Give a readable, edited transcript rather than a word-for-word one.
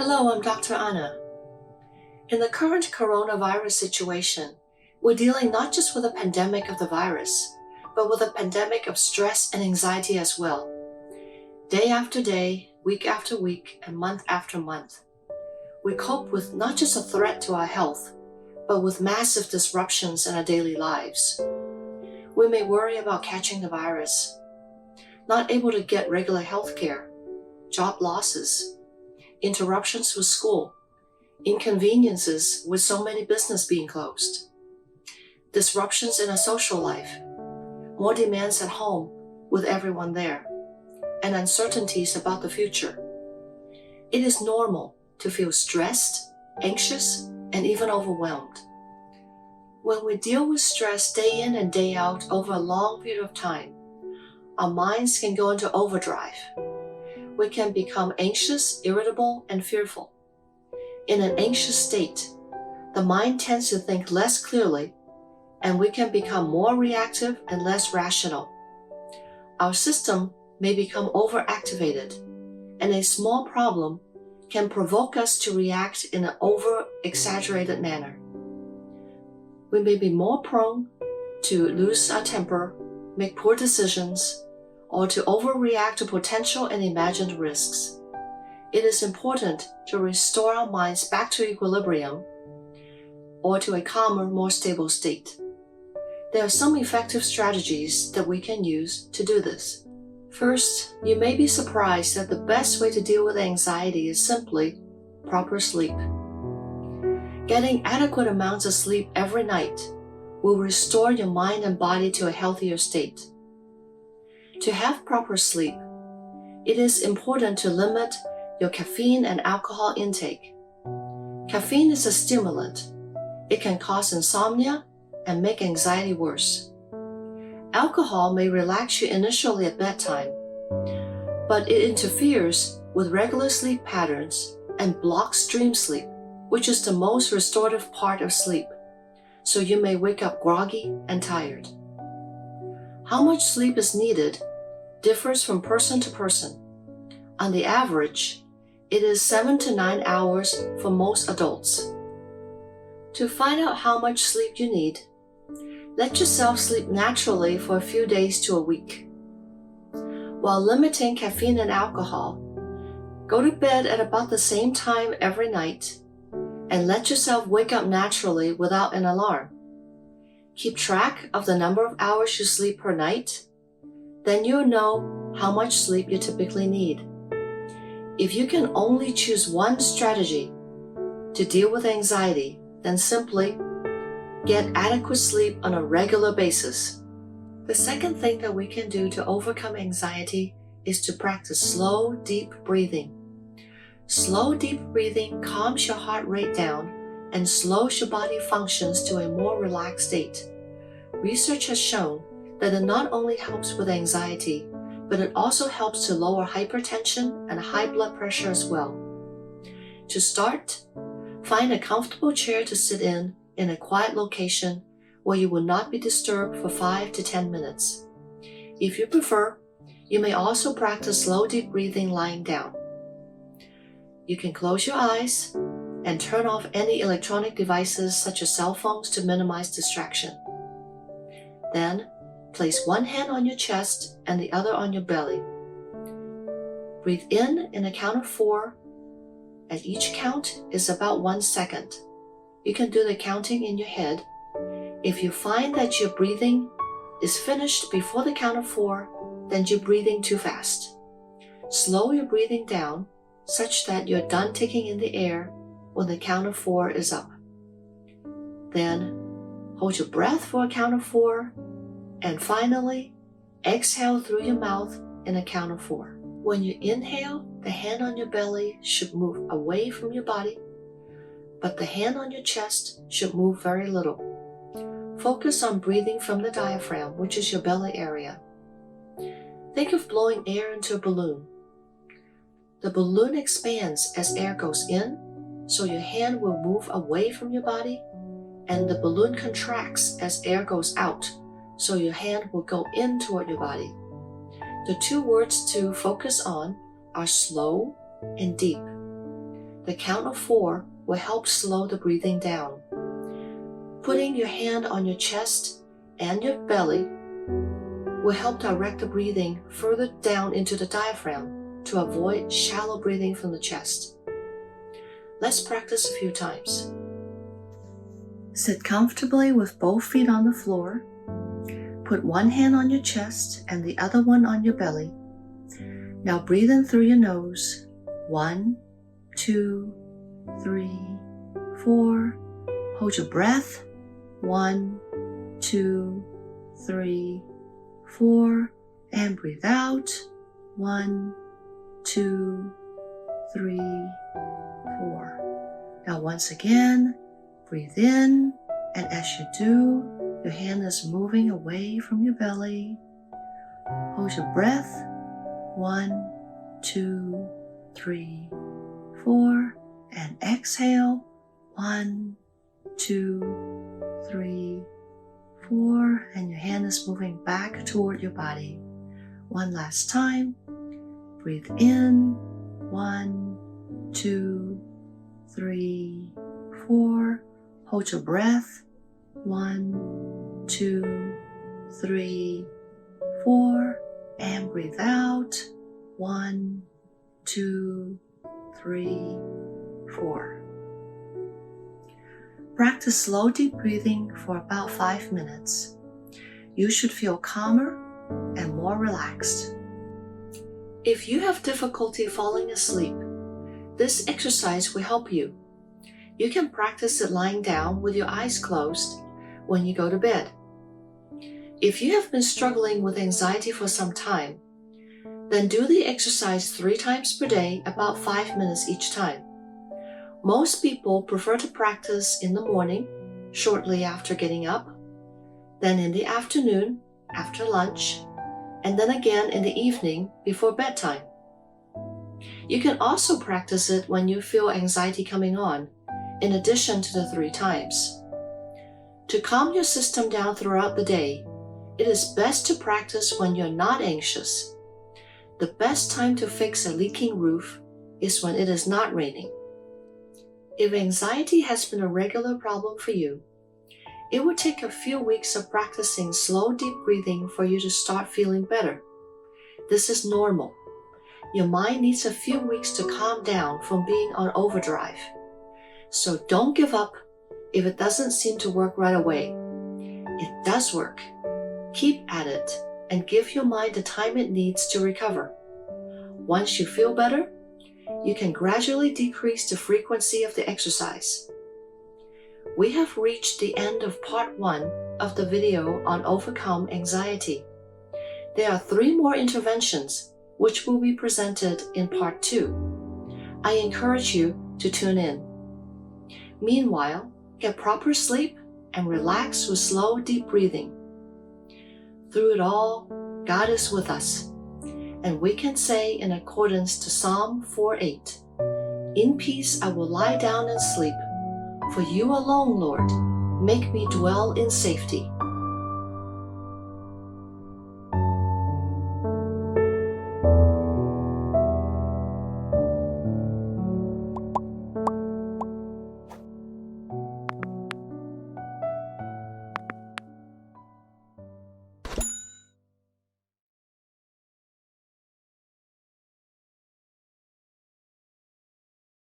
Hello, I'm Dr. Anna. In the current coronavirus situation, we're dealing not just with a pandemic of the virus, but with a pandemic of stress and anxiety as well. Day after day, week after week, and month after month, we cope with not just a threat to our health, but with massive disruptions in our daily lives. We may worry about catching the virus, not able to get regular health care, job losses, interruptions with school, inconveniences with so many businesses being closed, disruptions in our social life, more demands at home with everyone there, and uncertainties about the future. It is normal to feel stressed, anxious, and even overwhelmed. When we deal with stress day in and day out over a long period of time, our minds can go into overdrive. We can become anxious, irritable, and fearful. In an anxious state, the mind tends to think less clearly, and we can become more reactive and less rational. Our system may become overactivated, and a small problem can provoke us to react in an over-exaggerated manner. We may be more prone to lose our temper, make poor decisions, or to overreact to potential and imagined risks. It is important to restore our minds back to equilibrium or to a calmer, more stable state. There are some effective strategies that we can use to do this. First, you may be surprised that the best way to deal with anxiety is simply proper sleep. Getting adequate amounts of sleep every night will restore your mind and body to a healthier state. To have proper sleep, it is important to limit your caffeine and alcohol intake. Caffeine is a stimulant. It can cause insomnia and make anxiety worse. Alcohol may relax you initially at bedtime, but it interferes with regular sleep patterns and blocks dream sleep, which is the most restorative part of sleep, so you may wake up groggy and tired. How much sleep is needed differs from person to person. On the average, it is 7 to 9 hours for most adults. To find out how much sleep you need, let yourself sleep naturally for a few days to a week. While limiting caffeine and alcohol, go to bed at about the same time every night and let yourself wake up naturally without an alarm. Keep track of the number of hours you sleep per night. Then you'll know how much sleep you typically need. If you can only choose one strategy to deal with anxiety, then simply get adequate sleep on a regular basis. The second thing that we can do to overcome anxiety is to practice slow, deep breathing. Slow, deep breathing calms your heart rate down and slows your body functions to a more relaxed state. Research has shown that it not only helps with anxiety, but it also helps to lower hypertension and high blood pressure as well. To start, find a comfortable chair to sit in a quiet location where you will not be disturbed for 5 to 10 minutes. If you prefer, you may also practice slow, deep breathing lying down. You can close your eyes and turn off any electronic devices such as cell phones to minimize distraction. Then, place one hand on your chest and the other on your belly. Breathe in a count of 4, and each count is about 1 second. You can do the counting in your head. If you find that your breathing is finished before the count of 4, then you're breathing too fast. Slow your breathing down such that you're done taking in the air when the count of 4 is up. Then, hold your breath for a count of 4, and finally, exhale through your mouth in a count of 4. When you inhale, the hand on your belly should move away from your body, but the hand on your chest should move very little. Focus on breathing from the diaphragm, which is your belly area. Think of blowing air into a balloon. The balloon expands as air goes in, so your hand will move away from your body, and the balloon contracts as air goes out, so your hand will go in toward your body. The two words to focus on are slow and deep. The count of 4 will help slow the breathing down. Putting your hand on your chest and your belly will help direct the breathing further down into the diaphragm to avoid shallow breathing from the chest. Let's practice a few times. Sit comfortably with both feet on the floor. Put one hand on your chest and the other one on your belly. Now breathe in through your nose. 1, 2, 3, 4. Hold your breath. 1, 2, 3, 4. And breathe out. 1, 2, 3, 4. Now once again, breathe in, and as you do, your hand is moving away from your belly. Hold your breath. 1, 2, 3, 4. And exhale. 1, 2, 3, 4. And your hand is moving back toward your body. One last time. Breathe in. 1, 2, 3, 4. Hold your breath. 1, 2, 3, 4. And breathe out. 1, 2, 3, 4. Practice slow, deep breathing for about 5 minutes. You should feel calmer and more relaxed. If you have difficulty falling asleep, this exercise will help you. You can practice it lying down with your eyes closed when you go to bed. If you have been struggling with anxiety for some time, then do the exercise 3 times per day, about 5 minutes each time. Most people prefer to practice in the morning, shortly after getting up, then in the afternoon, after lunch, and then again in the evening before bedtime. You can also practice it when you feel anxiety coming on, in addition to the 3 times. To calm your system down throughout the day, it is best to practice when you're not anxious. The best time to fix a leaking roof is when it is not raining. If anxiety has been a regular problem for you, it will take a few weeks of practicing slow, deep breathing for you to start feeling better. This is normal. Your mind needs a few weeks to calm down from being on overdrive. So don't give up if it doesn't seem to work right away. It does work. Keep at it and give your mind the time it needs to recover. Once you feel better, you can gradually decrease the frequency of the exercise. We have reached the end of part 1 of the video on overcome anxiety. There are 3 more interventions which will be presented in part 2. I encourage you to tune in. Meanwhile, get proper sleep and relax with slow, deep breathing. Through it all, God is with us, and we can say in accordance to Psalm 4:8, "In peace I will lie down and sleep, for you alone, Lord, make me dwell in safety."